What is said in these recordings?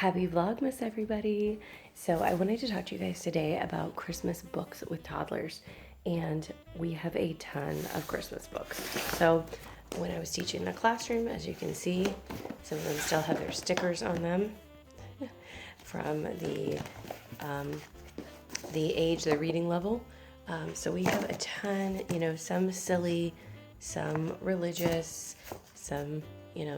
Happy Vlogmas, everybody! So I wanted to talk to you guys today about Christmas books with toddlers, and we have a ton of Christmas books. So when I was teaching in the classroom, as you can see, some of them still have their stickers on them from the age, the reading level. So we have a ton, some silly, some religious, some,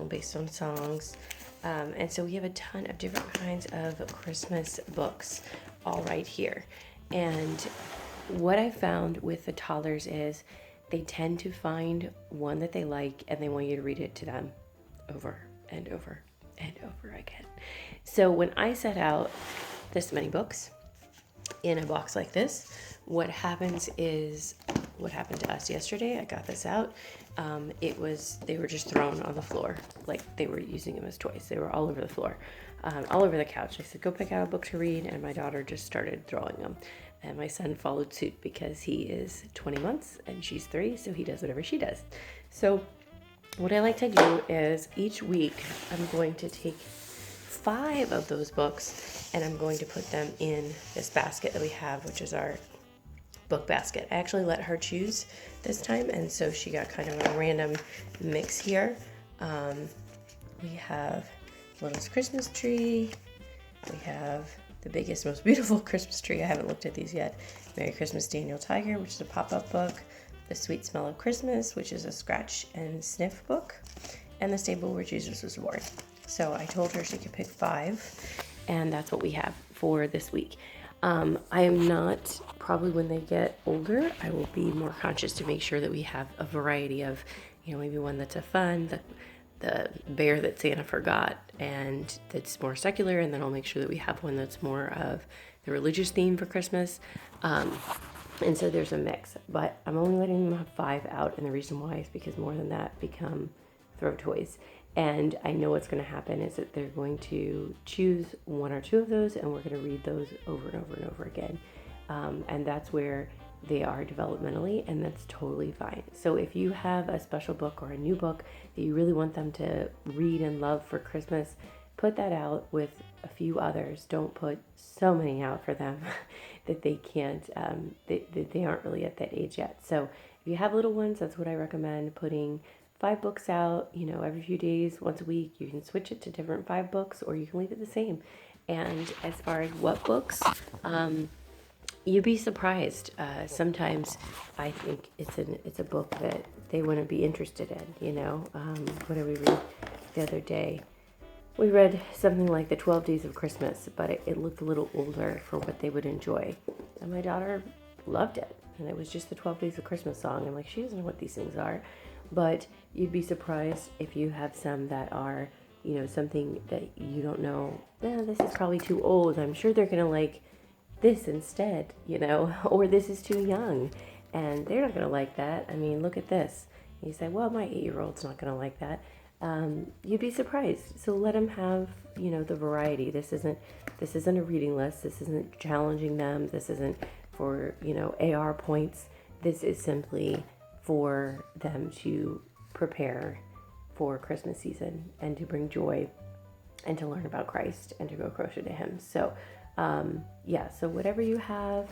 based on songs. And so we have a ton of different kinds of Christmas books all right here. And what I found with the toddlers is they tend to find one that they like and they want you to read it to them over and over and over again. So when I set out this many books in a box like this, what happens is what happened to us yesterday. I got this out. They were just thrown on the floor, like they were using them as toys. They were all over the floor, all over the couch. I said, go pick out a book to read, and my daughter just started throwing them. And my son followed suit because he is 20 months and she's 3, so he does whatever she does. So what I like to do is each week I'm going to take 5 of those books and I'm going to put them in this basket that we have, which is our book basket. I actually let her choose this time, and so she got kind of a random mix here. We have Littlest Christmas Tree. We have the biggest, most beautiful Christmas tree. I haven't looked at these yet. Merry Christmas, Daniel Tiger, which is a pop-up book. The Sweet Smell of Christmas, which is a scratch and sniff book. And The Stable Where Jesus Was Born. So I told her she could pick 5, and that's what we have for this week. I am not, probably when they get older, I will be more conscious to make sure that we have a variety of, maybe one that's a fun, the bear that Santa forgot, and that's more secular, and then I'll make sure that we have one that's more of the religious theme for Christmas. And so there's a mix, but I'm only letting them have 5 out, and the reason why is because more than that become throw toys. And I know what's going to happen is that they're going to choose 1 or 2 of those, and we're going to read those over and over and over again. And that's where they are developmentally, and that's totally fine. So if you have a special book or a new book that you really want them to read and love for Christmas, put that out with a few others. Don't put so many out for them that they can't, they aren't really at that age yet. So if you have little ones, that's what I recommend, putting 5 books out, every few days, once a week. You can switch it to different 5 books, or you can leave it the same. And as far as what books, you'd be surprised. Sometimes I think it's a book that they wouldn't be interested in, What did we read the other day? We read something like The 12 Days of Christmas, but it looked a little older for what they would enjoy. And my daughter loved it. And it was just the 12 Days of Christmas song. I'm like, she doesn't know what these things are. But you'd be surprised if you have some that are, something that you don't know. This is probably too old. I'm sure they're going to like this instead, or this is too young. And they're not going to like that. I mean, look at this. You say, well, my 8-year-old's not going to like that. You'd be surprised. So let them have, the variety. This isn't a reading list. This isn't challenging them. This isn't for, AR points. This is simply for them to prepare for Christmas season and to bring joy and to learn about Christ and to grow closer to Him. So, so whatever you have,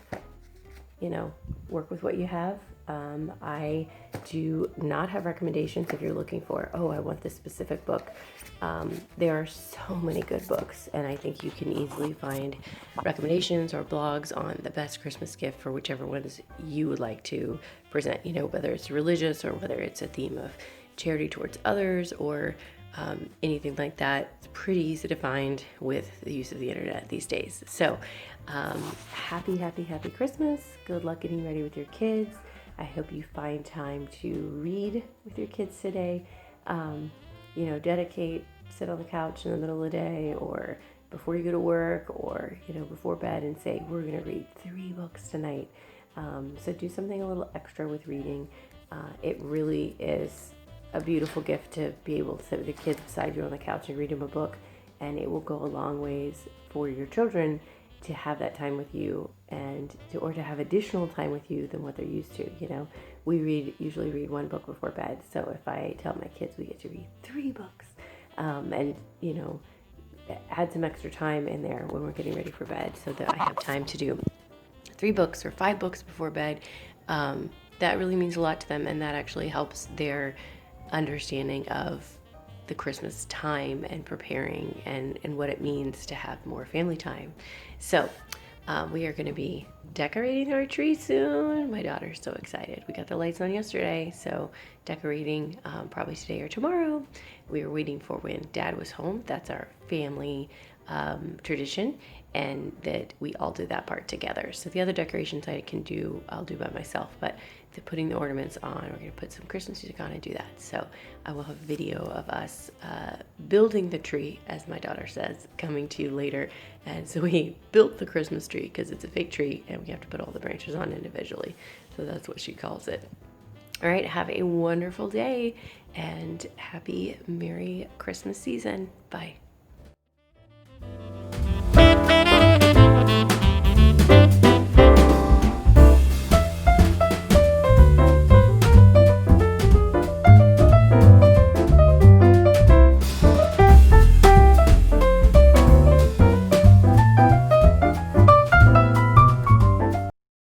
work with what you have. I do not have recommendations if you're looking for, I want this specific book. There are so many good books, and I think you can easily find recommendations or blogs on the best Christmas gift for whichever ones you would like to present, whether it's religious or whether it's a theme of charity towards others or anything like that. It's pretty easy to find with the use of the internet these days. So happy Christmas. Good luck getting ready with your kids. I hope you find time to read with your kids today. Dedicate, sit on the couch in the middle of the day or before you go to work or, before bed and say, we're going to read 3 books tonight. So do something a little extra with reading. It really is a beautiful gift to be able to sit with the kids beside you on the couch and read them a book, and it will go a long ways for your children to have that time with you or to have additional time with you than what they're used to. We usually read 1 book before bed. So if I tell my kids we get to read 3 books, and add some extra time in there when we're getting ready for bed so that I have time to do 3 books or 5 books before bed. That really means a lot to them, and that actually helps their understanding of the Christmas time and preparing and what it means to have more family time. So we are going to be decorating our tree soon. My daughter's so excited. We got the lights on yesterday, so decorating probably today or tomorrow. We were waiting for when Dad was home. That's our family tradition, and that we all do that part together. So the other decorations I'll do by myself, but putting the ornaments on, we're gonna put some Christmas music on and do that. So I will have video of us building the tree, as my daughter says, coming to you later. And so we built the Christmas tree because it's a fake tree and we have to put all the branches on individually. So that's what she calls it. All right, have a wonderful day and happy Merry Christmas season. Bye.